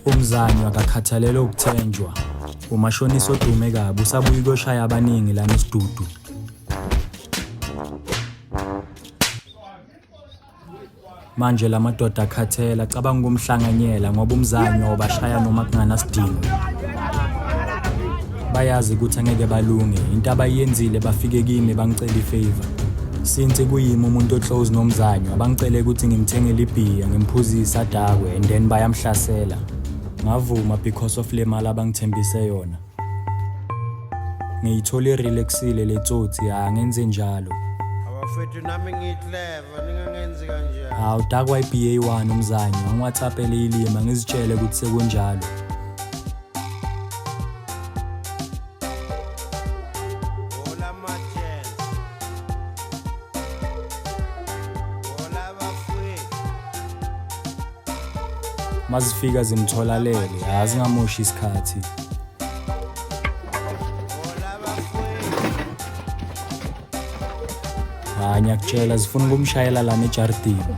Umzanyo akakhathalele ukuthenjwa. Umashonisa odume kabi usabuya ukuyoshaya abaningi lana esidudu. Manje la madoda akhathela acabanga ukumhlanganyela ngoba umzanyo obashaya noma kunganasidingo. Bayazi ukuthi angeke balunge, into abayenzile bafike kimi bangicela ifavor. Since kuyimi umuntu oclose nomzanyo, abangicele ukuthi ngimthengele ibhiya, ngimphuzise adakwe and then bayamhlasela. Ngavuma because of le mali abangithembise yona. Ngiyithola irelaxile le tsotsi, angenze njalo. Abafethu nami ngiclever ningangenzi kanjalo. Awudakwa iBA1 umzanyo, angiwathaphele ilima ngizitshele ukuthi sekunjalo. Hola machel. Hola bafethu. Mazifika zimtholalele, azingamoshi isikhathi. Hola bafethu. Ngiyakutshela zifuna ukumshayela lana ejardini.